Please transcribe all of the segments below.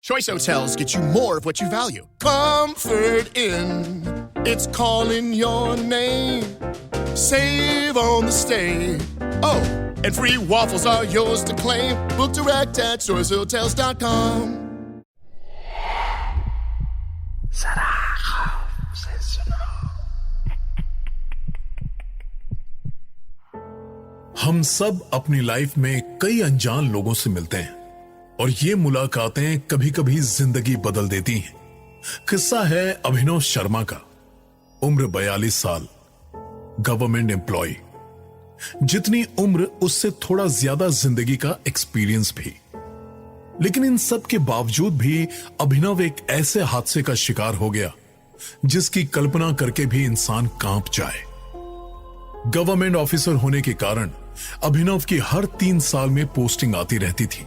Choice Hotels get you more of what you value. Comfort Inn. It's calling your name. Save on the stay. Oh, and free waffles are yours to claim. Book direct at choicehotels.com. हम सब अपनी life में कई अनजान लोगों से मिलते हैं और ये मुलाकातें कभी कभी जिंदगी बदल देती हैं। किस्सा है अभिनव शर्मा का। उम्र 42 साल, गवर्नमेंट एम्प्लॉय। जितनी उम्र उससे थोड़ा ज्यादा जिंदगी का एक्सपीरियंस भी। लेकिन इन सब के बावजूद भी अभिनव एक ऐसे हादसे का शिकार हो गया जिसकी कल्पना करके भी इंसान कांप जाए। गवर्नमेंट ऑफिसर होने के कारण अभिनव की हर 3 साल में पोस्टिंग आती रहती थी।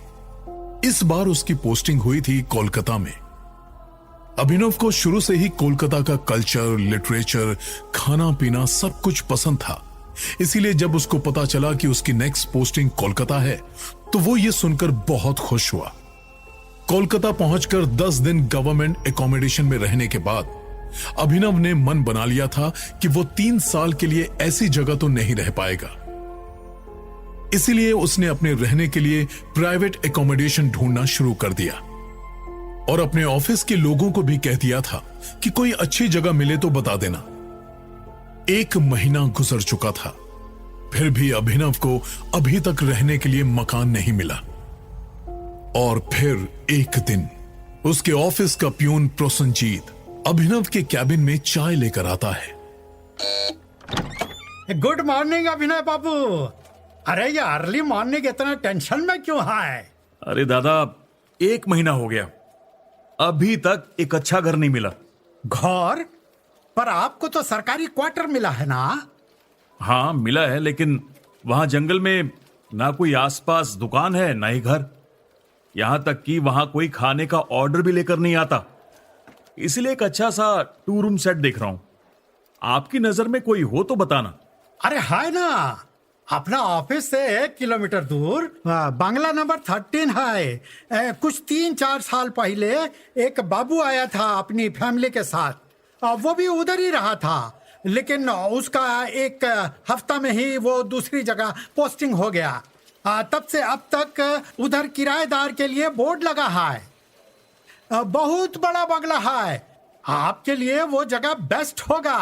इस बार उसकी पोस्टिंग हुई थी कोलकाता में। अभिनव को शुरू से ही कोलकाता का कल्चर, लिटरेचर, खाना पीना सब कुछ पसंद था। इसीलिए जब उसको पता चला कि उसकी नेक्स्ट पोस्टिंग कोलकाता है तो वो ये सुनकर बहुत खुश हुआ। कोलकाता पहुंचकर 10 दिन गवर्नमेंट एकोमोडेशन में रहने के बाद अभिनव ने मन बना लिया था कि वो 3 साल के लिए ऐसी जगह तो नहीं रह पाएगा। इसीलिए उसने अपने रहने के लिए प्राइवेट एकोमोडेशन ढूंढना शुरू कर दिया और अपने ऑफिस के लोगों को भी कह दिया था कि कोई अच्छी जगह मिले तो बता देना। 1 महीना गुजर चुका था, फिर भी अभिनव को अभी तक रहने के लिए मकान नहीं मिला। और फिर एक दिन उसके ऑफिस का प्यून प्रोसनजीत अभिनव के कैबिन में चाय लेकर आता है। गुड मॉर्निंग अभिनव बाबू। अरे ये अर्ली मॉर्निंग इतना टेंशन में क्यों है? अरे दादा, 1 महीना हो गया, अभी तक एक अच्छा घर नहीं मिला। घर? पर आपको तो सरकारी क्वार्टर मिला है ना? हाँ मिला है, लेकिन वहां जंगल में ना कोई आसपास दुकान है ना ही घर। यहां तक कि वहां कोई खाने का ऑर्डर भी लेकर नहीं आता। इसलिए एक अच्छा सा 2 रूम सेट देख रहा हूं। आपकी नजर में कोई हो तो बताना। अरे है ना, अपना ऑफिस से 1 किलोमीटर दूर बंगला नंबर 13 है। कुछ 3-4 साल पहले एक बाबू आया था अपनी फैमिली के साथ, वो भी उधर ही रहा था। लेकिन उसका 1 हफ्ता में ही वो दूसरी जगह पोस्टिंग हो गया। तब से अब तक उधर किराएदार के लिए बोर्ड लगा है। बहुत बड़ा बंगला है, आपके लिए वो जगह बेस्ट होगा।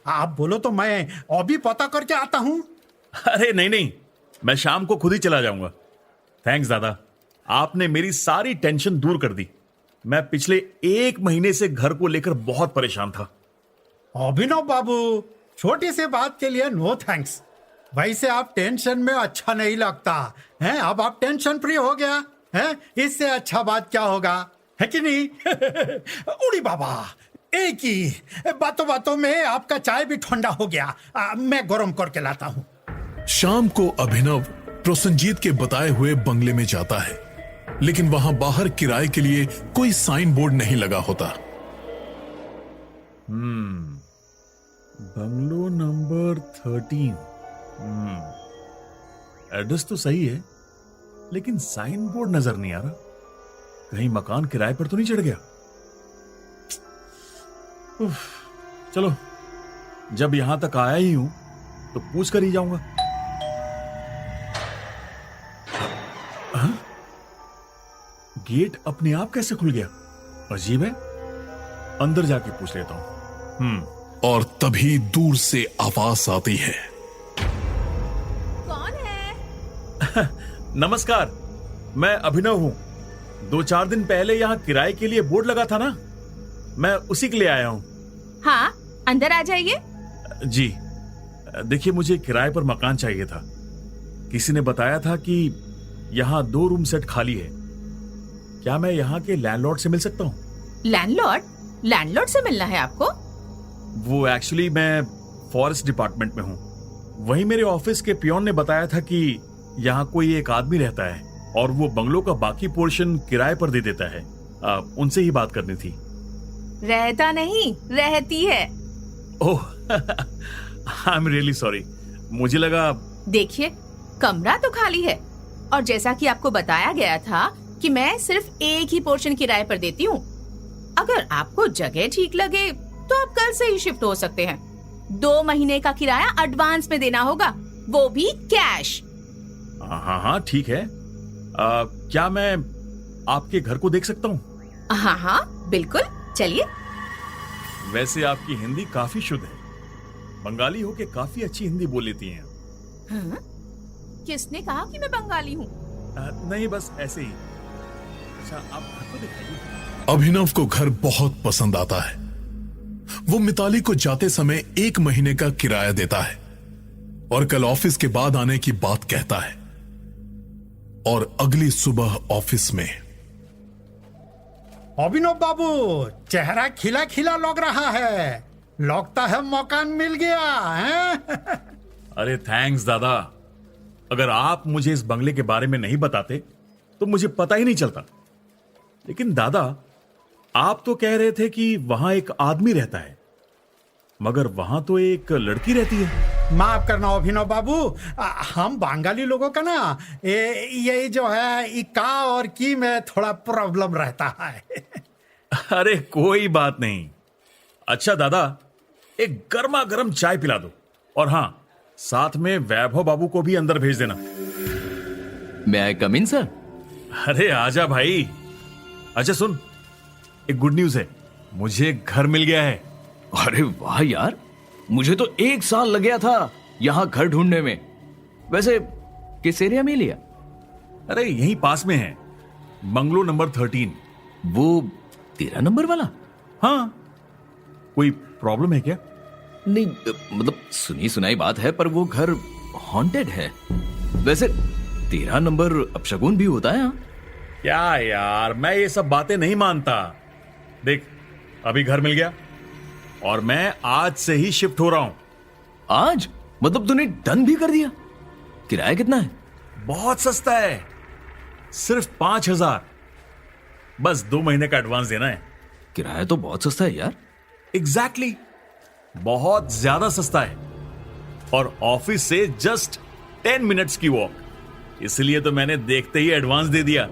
आप बोलो तो मैं अभी पता करके आता हूँ। अरे नहीं, मैं शाम को खुद ही चला जाऊंगा। थैंक्स दादा, आपने मेरी सारी टेंशन दूर कर दी। मैं पिछले 1 महीने से घर को लेकर बहुत परेशान था। अभिनव बाबू, छोटी सी बात के लिए नो थैंक्स। वैसे आप टेंशन में अच्छा नहीं लगता है। अब आप टेंशन फ्री हो गया है, इससे अच्छा बात क्या होगा, है कि नहीं? उड़ी बाबा, एक ही बातों बातों में आपका चाय भी ठंडा हो गया। मैं गरम करके लाता हूँ। शाम को अभिनव प्रोसनजीत के बताए हुए बंगले में जाता है, लेकिन वहां बाहर किराए के लिए कोई साइन बोर्ड नहीं लगा होता। Bungalow number 13। एड्रेस तो सही है, लेकिन साइन बोर्ड नजर नहीं आ रहा। कहीं मकान किराए पर तो नहीं चढ़ गया? चलो, जब यहां तक आया ही हूं तो पूछ कर ही जाऊंगा। गेट अपने आप कैसे खुल गया? अजीब है, अंदर जाके पूछ लेता हूं। और तभी दूर से आवाज आती है। कौन है? नमस्कार, मैं अभिनव हूं। 2-4 दिन पहले यहाँ किराए के लिए बोर्ड लगा था ना, मैं उसी के लिए आया हूँ। हाँ, अंदर आ जाइए। जी देखिए, मुझे किराए पर मकान चाहिए था। किसी ने बताया था कि यहाँ 2 रूम सेट खाली है। क्या मैं यहाँ के लैंडलॉर्ड से मिल सकता हूँ? लैंडलॉर्ड? लैंडलॉर्ड से मिलना है आपको? वो एक्चुअली मैं फॉरेस्ट डिपार्टमेंट में हूँ। वही मेरे ऑफिस के पियोन ने बताया था कि यहाँ कोई एक आदमी रहता है और वो बंगलो का बाकी पोर्शन किराए पर दे देता है। उनसे ही बात करनी थी। रहता नहीं, रहती है। ओह, आई एम रियली सॉरी, मुझे लगा। देखिए, कमरा तो खाली है और जैसा कि आपको बताया गया था कि मैं सिर्फ एक ही पोर्शन किराए पर देती हूँ। अगर आपको जगह ठीक लगे तो आप कल से ही शिफ्ट हो सकते हैं। 2 महीने का किराया एडवांस में देना होगा, वो भी कैश। हाँ हाँ ठीक है। क्या मैं आपके घर को देख सकता हूँ? हाँ हाँ बिल्कुल, चलिए। वैसे आपकी हिंदी काफी शुद्ध है। बंगाली होके काफी अच्छी हिंदी बोल लेती हैं। हाँ? किसने कहा कि मैं बंगाली हूँ? नहीं, बस ऐसे ही। अच्छा, आप घर को दिखाइए। अभिनव को घर बहुत पसंद आता है। वो मिताली को जाते समय 1 महीने का किराया देता है और कल ऑफिस के बाद आने की बात कहता है। और अगली सुबह ऑफिस में अभिनव बाबू, चेहरा खिला खिला लग रहा है। लगता है मकान मिल गया है? अरे थैंक्स दादा। अगर आप मुझे इस बंगले के बारे में नहीं बताते तो मुझे पता ही नहीं चलता। लेकिन दादा, आप तो कह रहे थे कि वहां एक आदमी रहता है, मगर वहां तो एक लड़की रहती है। माफ करना अभिनव बाबू, हम बंगाली लोगों का ना ये जो है इका और की में थोड़ा प्रॉब्लम रहता है। अरे कोई बात नहीं। अच्छा दादा, एक गर्मा गर्म चाय पिला दो, और हाँ, साथ में वैभव बाबू को भी अंदर भेज देना। मैं आई कम इन सर? अरे आजा भाई। अच्छा सुन, एक गुड न्यूज है, मुझे घर मिल गया है। अरे वाह यार, मुझे तो 1 साल लग गया था यहां घर ढूंढने में। वैसे किस एरिया में लिया? अरे यहीं पास में है, बंगलो नंबर 13। वो 13 नंबर वाला? हाँ, कोई प्रॉब्लम है क्या? नहीं, मतलब सुनी सुनाई बात है, पर वो घर हॉन्टेड है। वैसे 13 नंबर अपशगुन भी होता है। क्या यार, मैं ये सब बातें नहीं मानता। देख, अभी घर मिल गया और मैं आज से ही शिफ्ट हो रहा हूं। आज? मतलब तूने डन भी कर दिया? किराया कितना है? बहुत सस्ता है, सिर्फ 5,000। बस 2 महीने का एडवांस देना है। किराया तो बहुत सस्ता है यार। एग्जैक्टली, बहुत ज्यादा सस्ता है, और ऑफिस से जस्ट 10 मिनट्स की वॉक। इसलिए तो मैंने देखते ही एडवांस दे दिया।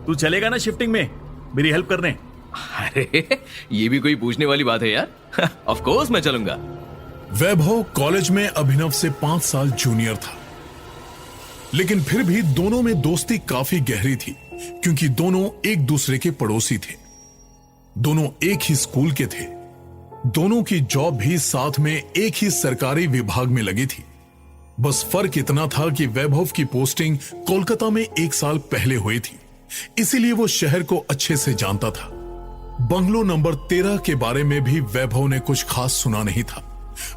तू चलेगा ना शिफ्टिंग में मेरी हेल्प करने? अरे ये भी कोई पूछने वाली बात है यार। ऑफ कोर्स मैं चलूंगा। वैभव कॉलेज में अभिनव से 5 साल जूनियर था, लेकिन फिर भी दोनों में दोस्ती काफी गहरी थी, क्योंकि दोनों एक दूसरे के पड़ोसी थे। दोनों एक ही स्कूल के थे। दोनों की जॉब भी साथ में एक ही सरकारी विभाग में लगी थी। बस फर्क इतना था कि वैभव की पोस्टिंग कोलकाता में 1 साल पहले हुई थी, इसीलिए वो शहर को अच्छे से जानता था। बंगलो नंबर 13 के बारे में भी वैभव ने कुछ खास सुना नहीं था,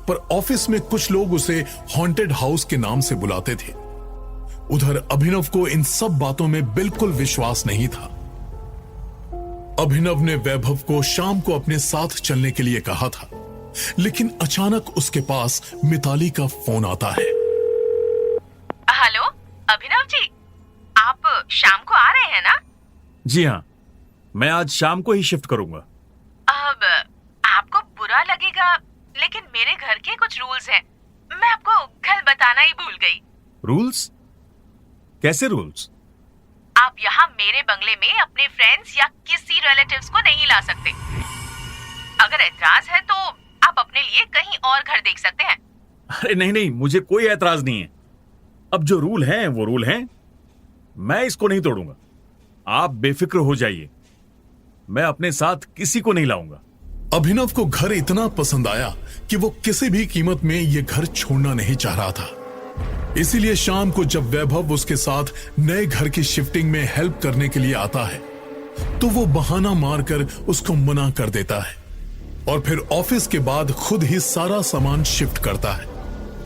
पर ऑफिस में कुछ लोग उसे हॉन्टेड हाउस के नाम से बुलाते थे। उधर अभिनव को इन सब बातों में बिल्कुल विश्वास नहीं था। अभिनव ने वैभव को शाम को अपने साथ चलने के लिए कहा था, लेकिन अचानक उसके पास मिताली का फोन आता है। हेलो अभिनव जी, आप शाम को आ रहे हैं ना? जी हाँ, मैं आज शाम को ही शिफ्ट करूंगा। अब आपको बुरा लगेगा, लेकिन मेरे घर के कुछ रूल्स हैं। मैं आपको कल बताना ही भूल गई। रूल्स? कैसे रूल्स? आप यहाँ मेरे बंगले में अपने फ्रेंड्स या किसी रिलेटिव्स को नहीं ला सकते। अगर ऐतराज है तो आप अपने लिए कहीं और घर देख सकते हैं। अरे नहीं नहीं, मुझे कोई ऐतराज नहीं है। अब जो रूल हैं वो रूल हैं, मैं इसको नहीं तोड़ूंगा। आप बेफिक्र हो जाइए, मैं अपने साथ किसी को नहीं लाऊंगा। अभिनव को घर इतना पसंद आया कि वो किसी भी कीमत में ये घर छोड़ना नहीं चाह रहा था। इसीलिए शाम को जब वैभव उसके साथ नए घर की शिफ्टिंग में हेल्प करने के लिए आता है, तो वो बहाना मारकर उसको मना कर देता है और फिर ऑफिस के बाद खुद ही सारा सामान शिफ्ट करता है।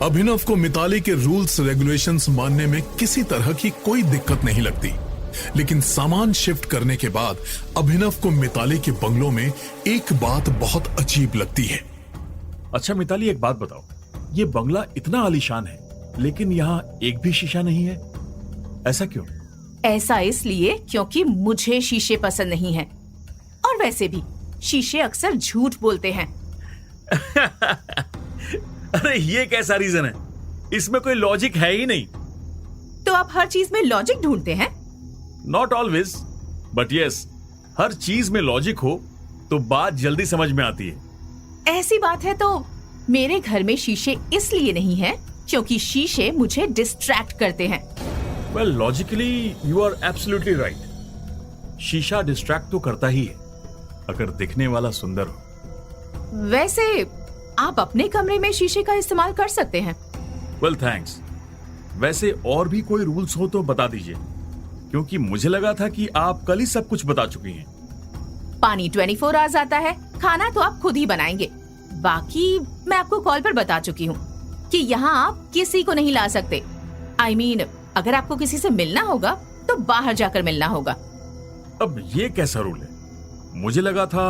अभिनव को मिताली के रूल्स रेगुलेशंस मानने में किसी तरह की कोई दिक्कत नहीं लगती, लेकिन सामान शिफ्ट करने के बाद अभिनव को मिताली के बंगलों में एक बात बहुत अजीब लगती है। अच्छा मिताली, एक बात बताओ, ये बंगला इतना आलीशान है लेकिन यहाँ एक भी शीशा नहीं है, ऐसा क्यों? ऐसा इसलिए क्योंकि मुझे शीशे पसंद नहीं है, और वैसे भी शीशे अक्सर झूठ बोलते हैं। अरे ये कैसा रीजन है? इसमें कोई लॉजिक है ही नहीं। तो आप हर चीज में लॉजिक ढूंढते हैं? नॉट ऑलवेज, बट यस, हर चीज में लॉजिक हो तो बात जल्दी समझ में आती है। ऐसी बात है तो मेरे घर में शीशे इसलिए नहीं हैं क्योंकि शीशे मुझे डिस्ट्रैक्ट करते हैं। Well, logically you are absolutely right. शीशा डिस्ट्रैक्ट तो करता ही है अगर दिखने वाला सुंदर हो। वैसे आप अपने कमरे में शीशे का इस्तेमाल कर सकते हैं। Well thanks. वैसे और भी कोई रूल्स हो तो बता दीजिए, क्योंकि मुझे लगा था कि आप कल ही सब कुछ बता चुकी हैं। पानी 24 आवर्स आता है, खाना तो आप खुद ही बनाएंगे। बाकी मैं आपको कॉल पर बता चुकी हूँ कि यहाँ आप किसी को नहीं ला सकते। I mean, अगर आपको किसी से मिलना होगा तो बाहर जाकर मिलना होगा। अब ये कैसा रूल है? मुझे लगा था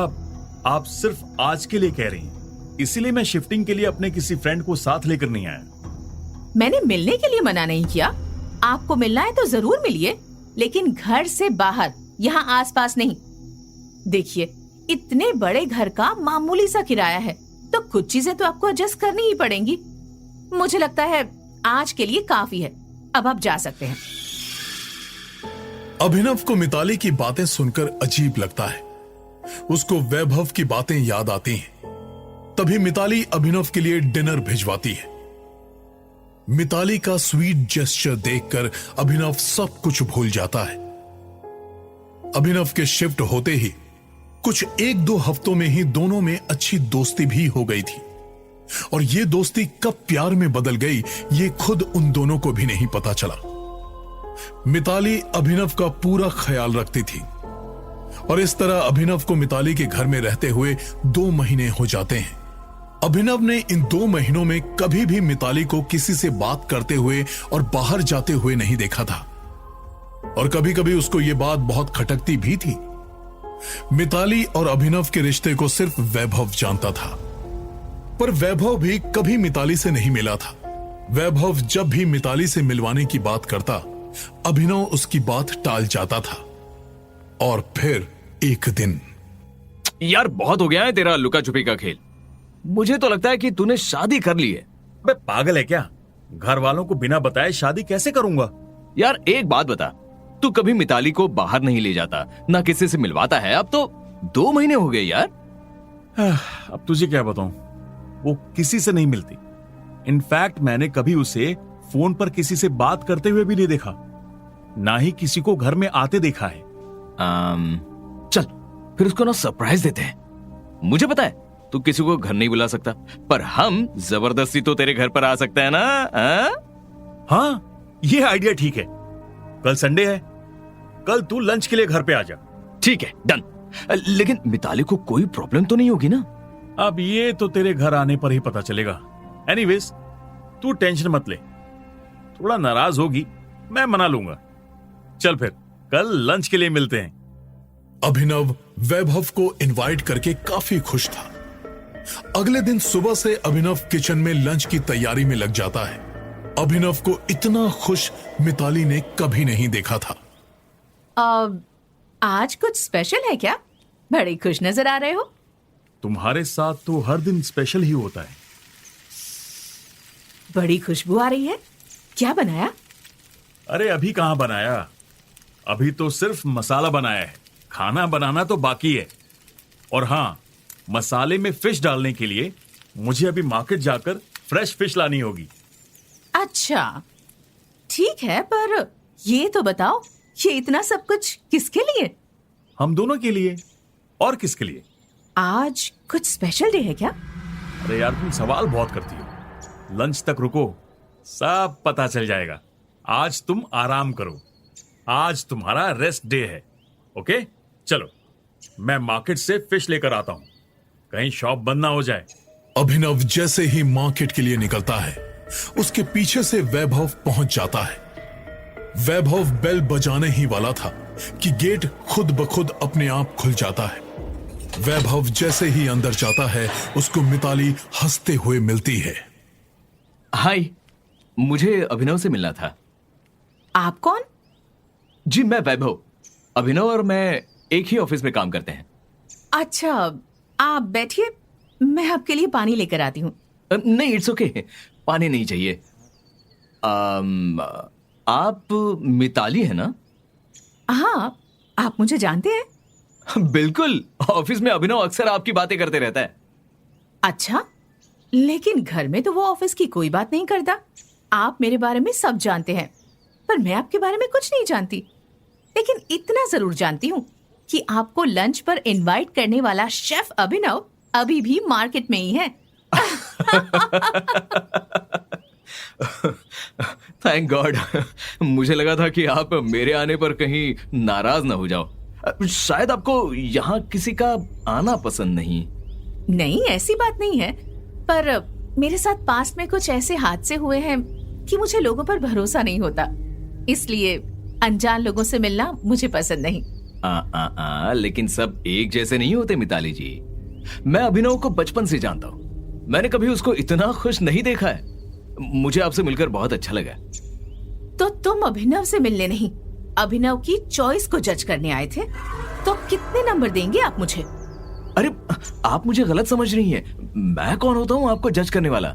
आप सिर्फ आज के लिए कह रही हैं, इसीलिए मैं शिफ्टिंग के लिए अपने किसी फ्रेंड को साथ लेकर नहीं आया। मैंने मिलने के लिए मना नहीं किया। आपको मिलना है तो जरूर मिलिए, लेकिन घर से बाहर, यहाँ आसपास नहीं। देखिए, इतने बड़े घर का मामूली सा किराया है तो कुछ चीजें तो आपको एडजस्ट करनी ही पड़ेंगी। मुझे लगता है आज के लिए काफी है, अब आप जा सकते हैं। अभिनव को मिताली की बातें सुनकर अजीब लगता है। उसको वैभव की बातें याद आती हैं। तभी मिताली अभिनव के लिए डिनर भिजवाती है। मिताली का स्वीट जेस्चर देखकर अभिनव सब कुछ भूल जाता है। अभिनव के शिफ्ट होते ही कुछ 1-2 हफ्तों में ही दोनों में अच्छी दोस्ती भी हो गई थी, और ये दोस्ती कब प्यार में बदल गई ये खुद उन दोनों को भी नहीं पता चला। मिताली अभिनव का पूरा ख्याल रखती थी, और इस तरह अभिनव को मिताली के घर में रहते हुए 2 महीने हो जाते हैं। अभिनव ने इन 2 महीनों में कभी भी मिताली को किसी से बात करते हुए और बाहर जाते हुए नहीं देखा था, और कभी कभी उसको यह बात बहुत खटकती भी थी। मिताली और अभिनव के रिश्ते को सिर्फ वैभव जानता था, पर वैभव भी कभी मिताली से नहीं मिला था। वैभव जब भी मिताली से मिलवाने की बात करता, अभिनव उसकी बात टाल जाता था। और फिर एक दिन, यार बहुत हो गया है तेरा लुका छुपी का खेल। मुझे तो लगता है कि तूने शादी कर ली है। बे पागल है क्या? घर वालों को बिना बताए शादी कैसे करूंगा? यार एक बात बता, तू कभी मिताली को बाहर नहीं ले जाता, ना किसी से मिलवाता है। अब तो 2 महीने हो गए यार। अब तुझे क्या बताऊं, वो किसी से नहीं मिलती। इनफैक्ट मैंने कभी उसे फोन पर किसी से बात करते हुए भी नहीं देखा, ना ही किसी को घर में आते देखा है। चल फिर उसको ना सरप्राइज देते हैं। मुझे पता है तू किसी को घर नहीं बुला सकता, पर हम जबरदस्ती तो तेरे घर पर आ सकते हैं ना। हाँ, ये आइडिया ठीक है। कल संडे है, कल तू लंच के लिए घर पे आ जा। ठीक है, डन। लेकिन मिताली को कोई प्रॉब्लम तो नहीं होगी ना? अब ये तो तेरे घर आने पर ही पता चलेगा। एनीवेज, तू टेंशन मत ले। थोड़ा नाराज होगी, मैं मना लूंगा। चल फिर कल लंच के लिए मिलते हैं। अभिनव वैभव को इनवाइट करके काफी खुश था। अगले दिन सुबह से अभिनव किचन में लंच की तैयारी में लग जाता है। अभिनव को इतना खुश मिताली ने कभी नहीं देखा था। आज कुछ स्पेशल है क्या? बड़े खुश नजर आ रहे हो। तुम्हारे साथ तो हर दिन स्पेशल ही होता है। बड़ी खुशबू आ रही है। क्या बनाया? अरे अभी कहां बनाया, अभी तो सिर्फ मसाला बनाया है। खाना बनाना तो बाकी है। और हाँ, मसाले में फिश डालने के लिए मुझे अभी मार्केट जाकर फ्रेश फिश लानी होगी। अच्छा ठीक है, पर ये तो बताओ, ये इतना सब कुछ किसके लिए? हम दोनों के लिए। और किसके लिए? आज कुछ स्पेशल डे है क्या? अरे यार, तुम सवाल बहुत करती हो। लंच तक रुको, सब पता चल जाएगा। आज तुम आराम करो, आज तुम्हारा रेस्ट डे है। ओके, चलो मैं मार्केट से फिश लेकर आता हूं, कहीं शॉप बंद ना हो जाए। अभिनव जैसे ही मार्केट के लिए निकलता है, उसके पीछे से वैभव पहुंच जाता है। वैभव बेल बजाने ही वाला था कि गेट खुद ब खुद अपने आप खुल जाता है। वैभव जैसे ही अंदर जाता है, उसको मिताली हंसते हुए मिलती है। हाय, मुझे अभिनव से मिलना था। आप कौन? जी मैं वैभव। अभिनव और मैं एक ही ऑफिस में काम करते हैं। अच्छा, आप बैठिए, मैं आपके लिए पानी लेकर आती हूँ। नहीं, इट्स ओके, पानी नहीं चाहिए। आप मिताली है ना? हाँ, आप मुझे जानते हैं? बिल्कुल, ऑफिस में अभिनव अक्सर आपकी बातें करते रहता है। अच्छा, लेकिन घर में तो वो ऑफिस की कोई बात नहीं करता। आप मेरे बारे में सब जानते हैं, पर मैं आपके बारे में कुछ नहीं जानती। लेकिन इतना जरूर जानती हूँ कि आपको लंच पर इनवाइट करने वाला शेफ अभिनव अभी भी मार्केट में ही है। Thank God. मुझे लगा था कि आप मेरे आने पर कहीं नाराज ना हो जाओ। शायद आपको यहाँ किसी का आना पसंद नहीं। नहीं, ऐसी बात नहीं है, पर मेरे साथ पास में कुछ ऐसे हादसे हुए हैं कि मुझे लोगों पर भरोसा नहीं होता। इसलिए अनजान लोगों से मिलना मुझे पसंद नहीं। लेकिन सब एक जैसे नहीं होते मिताली जी। मैं अभिनव को बचपन से जानता हूँ। मैंने कभी उसको इतना खुश नहीं देखा है। मुझे आपसे मिलकर बहुत अच्छा लगा। तो तुम अभिनव से मिलने नहीं, अभिनव की चॉइस को जज करने आए थे। तो कितने नंबर देंगे आप मुझे? अरे, आप मुझे गलत समझ रही हैं। मैं कौन होता हूँ आपको जज करने वाला?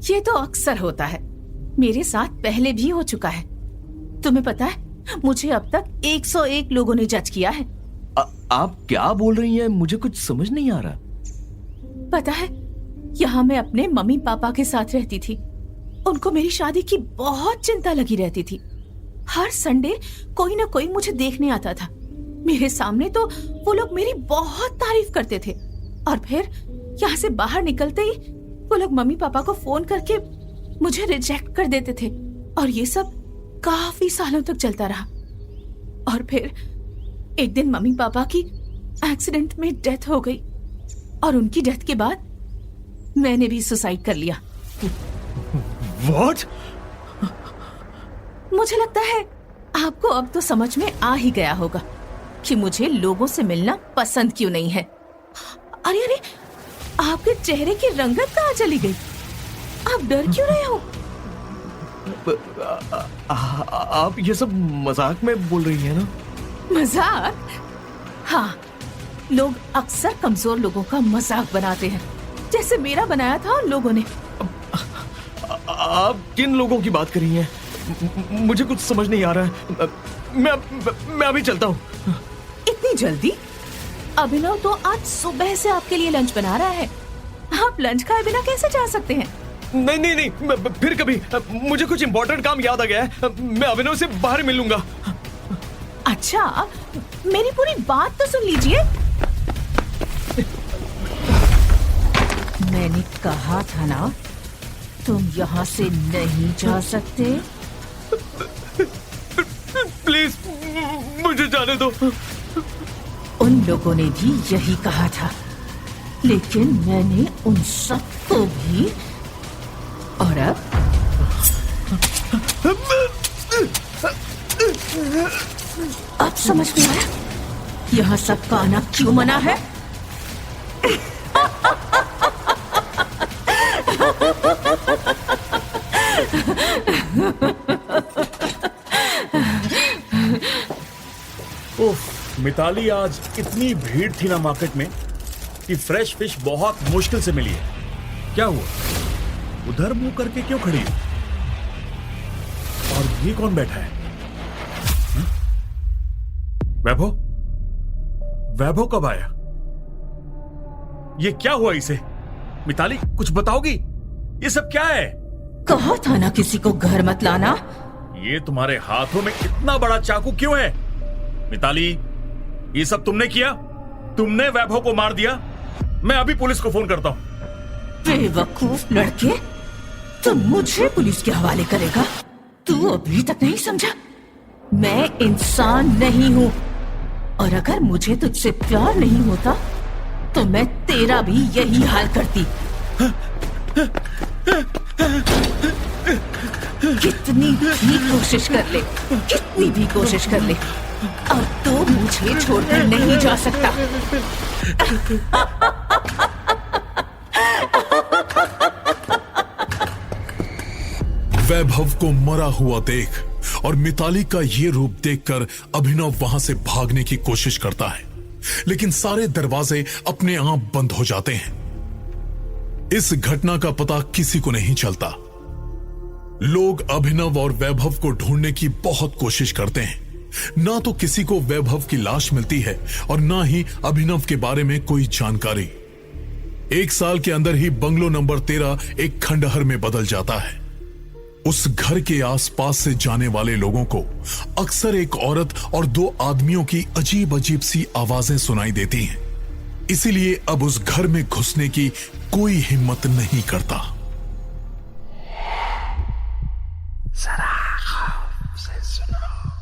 ये तो अक्सर होता है, मेरे साथ पहले भी हो चुका है। तुम्हें पता है, मुझे अब तक 101 लोगों ने जज किया है। आप क्या बोल रही हैं? मुझे कुछ समझ नहीं आ रहा। पता है, यहाँ मैं अपने मम्मी पापा के साथ रहती थी। उनको मेरी शादी की बहुत चिंता लगी रहती थी। हर संडे कोई ना कोई मुझे देखने आता था। मेरे सामने तो वो लोग मेरी बहुत तारीफ करते थे, और फिर यहाँ से बाहर निकलते ही वो लोग मम्मी पापा को फोन करके मुझे रिजेक्ट कर देते थे। और ये सब काफी सालों तक चलता रहा। और फिर एक दिन मम्मी पापा की एक्सीडेंट में डेथ हो गई, और उनकी डेथ के बाद मैंने भी सुसाइड कर लिया। What? मुझे लगता है आपको अब तो समझ में आ ही गया होगा कि मुझे लोगों से मिलना पसंद क्यों नहीं है। अरे अरे, आपके चेहरे की रंगत कहाँ चली गई? आप डर क्यों रहे हो? आप ये सब मजाक में बोल रही हैं ना? मजाक? हाँ, लोग अक्सर कमजोर लोगों का मजाक बनाते हैं, जैसे मेरा बनाया था उन लोगों ने। आप किन लोगों की बात कर रही हैं? मुझे कुछ समझ नहीं आ रहा है। मैं अभी चलता हूँ। इतनी जल्दी? अभिनव तो आज सुबह से आपके लिए लंच बना रहा है। आप लंच खाए बिना कैसे जा सकते हैं? नहीं नहीं नहीं, फिर कभी। मुझे कुछ इम्पोर्टेंट काम याद आ गया है। मैं अभिनव से बाहर मिलूंगा। अच्छा, मेरी पूरी बात तो सुन लीजिए। मैंने कहा था ना, तुम यहाँ से नहीं जा सकते। प्लीज मुझे जाने दो। उन लोगों ने भी यही कहा था, लेकिन मैंने उन सबको भी। और अब समझ में आया यहाँ सबका आना क्यों मना है? उफ, मिताली, आज इतनी भीड़ थी ना मार्केट में कि फ्रेश फिश बहुत मुश्किल से मिली है। क्या हुआ? उधर मुंह करके क्यों खड़ी है? और ये कौन बैठा है? वैभव? वैभव कब आया? ये क्या हुआ इसे? मिताली, कुछ बताओगी? ये सब क्या है? कहा था ना किसी को घर मत लाना। ये तुम्हारे हाथों में इतना बड़ा चाकू क्यों है? मिताली, ये सब तुमने किया? तुमने वैभव को मार दिया? मैं अभी पुलिस को फोन करता हूं। बेवकूफ लड़के, तुम मुझे पुलिस के हवाले करेगा? तू अभी तक नहीं समझा? मैं इंसान नहीं हूं, और अगर मुझे तुझसे प्यार नहीं होता तो मैं तेरा भी यही हाल करती। कितनी भी कोशिश कर ले, कितनी भी कोशिश कर ले, अब तो मुझे छोड़कर नहीं जा सकता। वैभव को मरा हुआ देख और मिताली का ये रूप देखकर अभिनव वहां से भागने की कोशिश करता है, लेकिन सारे दरवाजे अपने आप बंद हो जाते हैं। इस घटना का पता किसी को नहीं चलता। लोग अभिनव और वैभव को ढूंढने की बहुत कोशिश करते हैं, ना तो किसी को वैभव की लाश मिलती है और ना ही अभिनव के बारे में कोई जानकारी। 1 साल के अंदर ही बंगलो नंबर 13 एक खंडहर में बदल जाता है। उस घर के आसपास से जाने वाले लोगों को अक्सर एक औरत और 2 आदमियों की अजीब अजीब सी आवाजें सुनाई देती हैं। इसीलिए अब उस घर में घुसने की कोई हिम्मत नहीं करता। जरा खौफ से सुनो।